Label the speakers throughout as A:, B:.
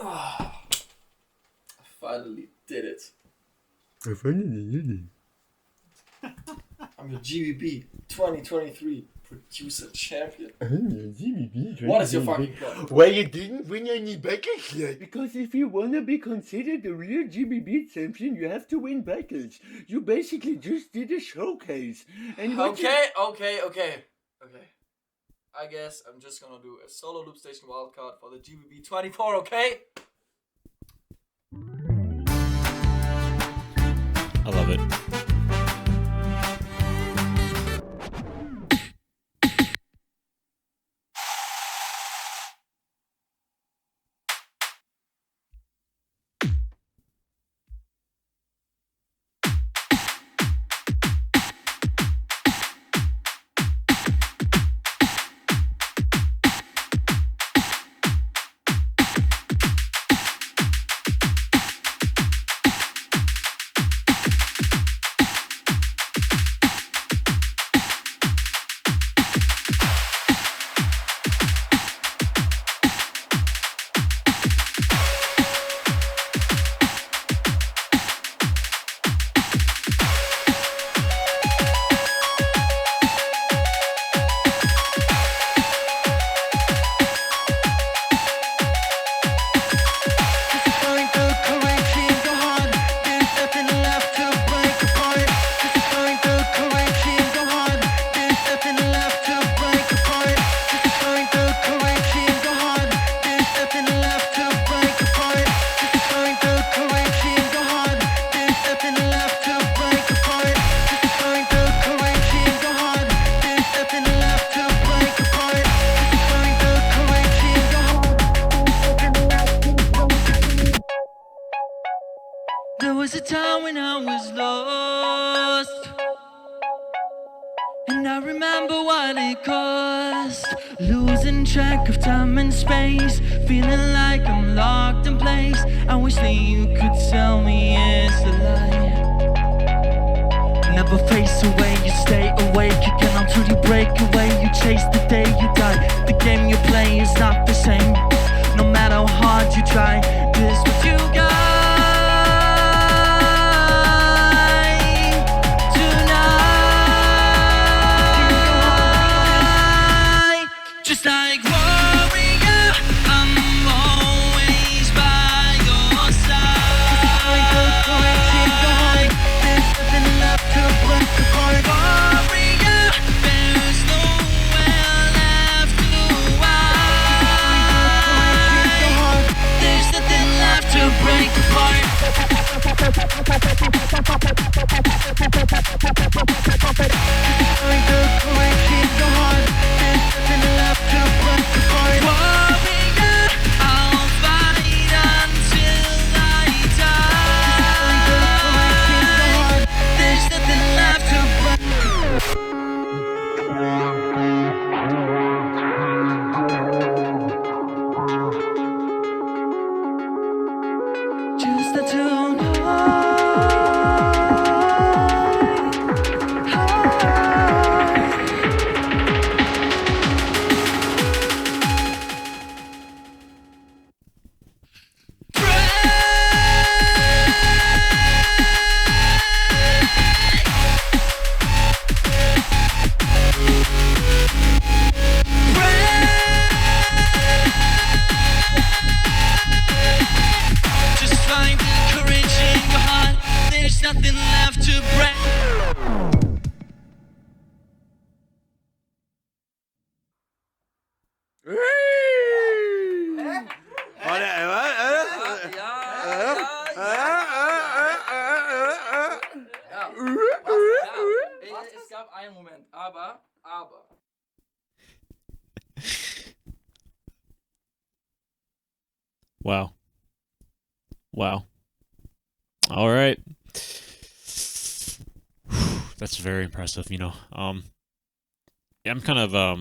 A: I finally did it.
B: I finally did it.
A: I'm your GBB 2023 producer champion.
B: GBB.
A: What is your fucking problem?
B: Well, you didn't win any battles yet. Because if you want to be considered a real GBB champion, you have to win battles. You basically just did a showcase. And
A: Okay. I guess I'm just gonna do a solo Loopstation Wildcard for the GBB24, okay?
C: I love it.
D: There was a time when I was lost, and I remember what it cost. Losing track of time and space, feeling like I'm locked in place. I wish that you could tell me it's a lie. Never face away, you stay awake. You can until you break away. You chase the day you die. The game you play is not the same. No matter how hard you try, this what you got. Just like warrior, I'm always by your side. There's nothing left to break apart. Warrior, there's nowhere left to hide. There's nothing left to break apart. Warrior, I'll fight until I die. There's nothing left to break. Just to just find the courage in your heart. There's nothing left to break.
A: Es gab einen Moment, aber.
C: Wow. All right. That's very impressive, you know. Yeah, I'm kind of I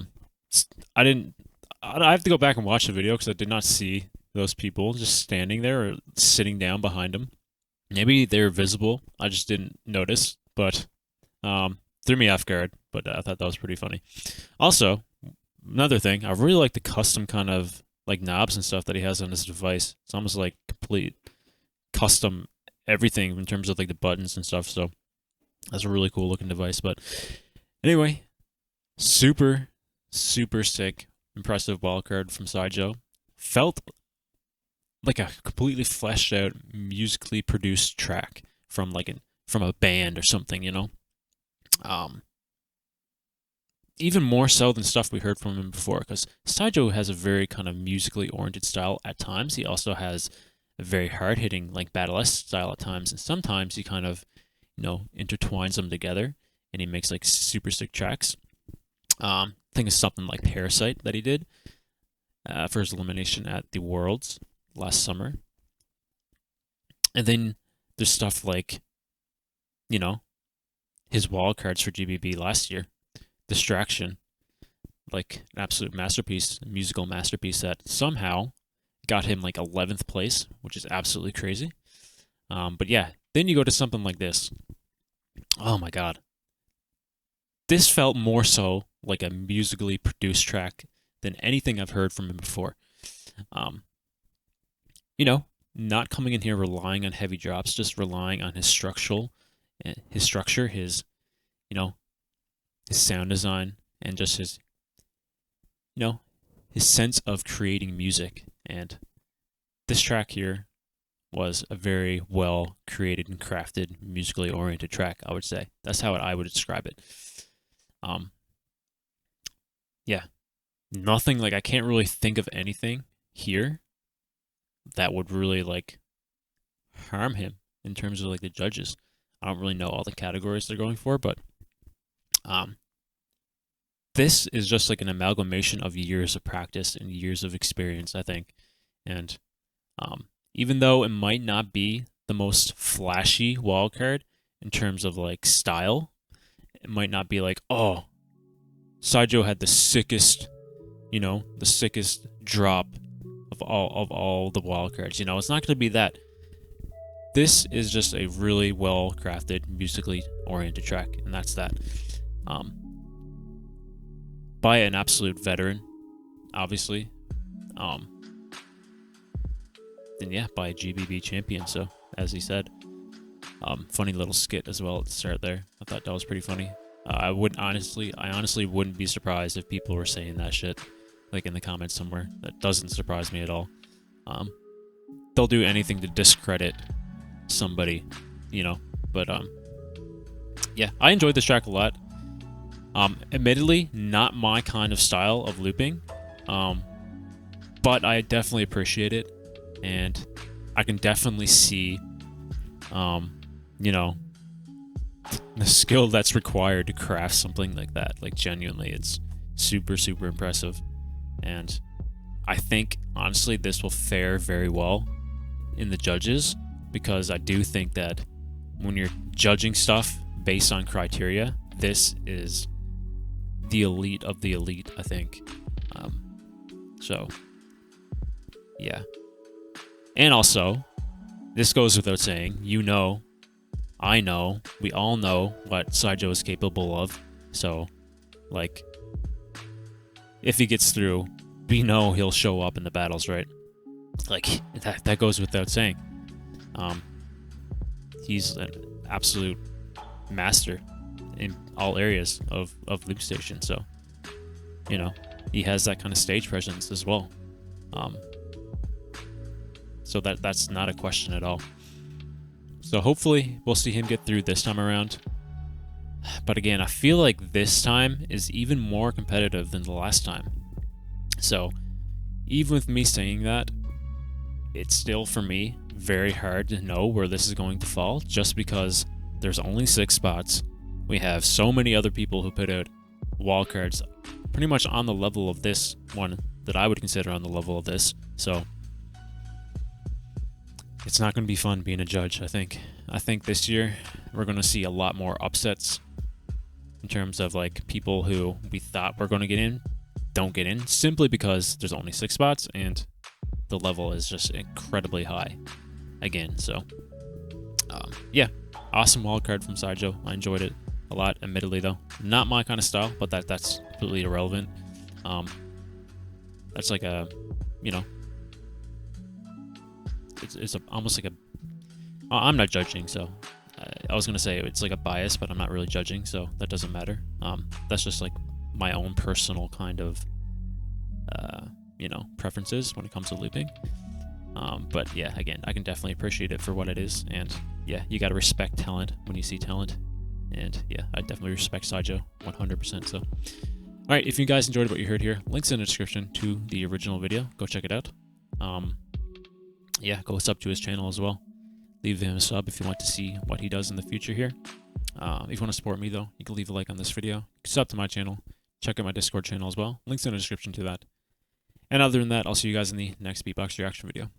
C: have to go back and watch the video because I did not see those people just standing there or sitting down behind them. Maybe they're visible. I just didn't notice, but threw me off guard. But I thought that was pretty funny. Also, another thing, I really like the custom kind of like knobs and stuff that he has on his device. It's almost like complete custom everything in terms of like the buttons and stuff. So that's a really cool looking device. But anyway, super sick, impressive wildcard from SyJo. Felt like a completely fleshed out, musically produced track from from a band or something, you know. Even more so than stuff we heard from him before, because SyJo has a very kind of musically oriented style at times. He also has a very hard-hitting, like battle-esque style at times, and sometimes he kind of, you know, intertwines them together, and he makes like super sick tracks. I think it's something like Parasite that he did for his elimination at the Worlds last summer. And then there's stuff like, you know, his wildcards for GBB last year. Distraction, like an absolute masterpiece, a musical masterpiece that somehow got him like 11th place, which is absolutely crazy. But yeah, then you go to something like this. Oh my god. This felt more so like a musically produced track than anything I've heard from him before. You know, not coming in here relying on heavy drops, just relying on his structure, his, you know, his sound design, and just his, you know, his sense of creating music. And this track here was a very well created and crafted, musically oriented track, I would say. That's how I would describe it. Yeah, nothing, like, I can't really think of anything here that would really like harm him in terms of like the judges. I don't really know all the categories they're going for, but this is just like an amalgamation of years of practice and years of experience, I think. And even though it might not be the most flashy wildcard in terms of like style, it might not be like, oh, SyJo had the sickest, you know, the sickest drop of all the wildcards. You know, it's not going to be that. This is just a really well crafted, musically oriented track, and that's that. By an absolute veteran, obviously. Then yeah, by a GBB champion. So as he said, funny little skit as well at the start there. I thought that was pretty funny. I honestly wouldn't be surprised if people were saying that shit, like in the comments somewhere. That doesn't surprise me at all. They'll do anything to discredit somebody, you know. But yeah, I enjoyed this track a lot. Admittedly, not my kind of style of looping, but I definitely appreciate it, and I can definitely see, you know, the skill that's required to craft something like that. Like, genuinely, it's super impressive, and I think, honestly, this will fare very well in the judges, because I do think that when you're judging stuff based on criteria, this is the elite of the elite, I think. So, yeah. And also, this goes without saying, you know, I know, we all know what SyJo is capable of. So, like, if he gets through, we know he'll show up in the battles, right? Like, that goes without saying. He's an absolute master in all areas of Loopstation, so, you know, he has that kind of stage presence as well. So that's not a question at all. So hopefully we'll see him get through this time around. But again, I feel like this time is even more competitive than the last time. So even with me saying that, it's still, for me, very hard to know where this is going to fall, just because there's only 6 spots. We have so many other people who put out wildcards pretty much on the level of this one, that I would consider on the level of this. So it's not going to be fun being a judge, I think. I think this year we're going to see a lot more upsets in terms of like people who we thought were going to get in don't get in, simply because there's only 6 spots and the level is just incredibly high again. So yeah, awesome wildcard from SyJo. I enjoyed it a lot, admittedly, though. Not my kind of style, but that's completely irrelevant. That's like a you know, it's almost like a. I'm not judging, so I was gonna say it's like a bias, but I'm not really judging, so that doesn't matter. That's just like my own personal kind of, you know, preferences when it comes to looping. But yeah, again, I can definitely appreciate it for what it is, and yeah, you gotta respect talent when you see talent, and yeah, I definitely respect SyJo 100%. So, all right, if you guys enjoyed what you heard here, links in the description to the original video. Go check it out. Yeah, go sub to his channel as well. Leave him a sub if you want to see what he does in the future here. If you want to support me though, you can leave a like on this video. You can sub to my channel. Check out my Discord channel as well. Links in the description to that. And other than that, I'll see you guys in the next Beatbox reaction video.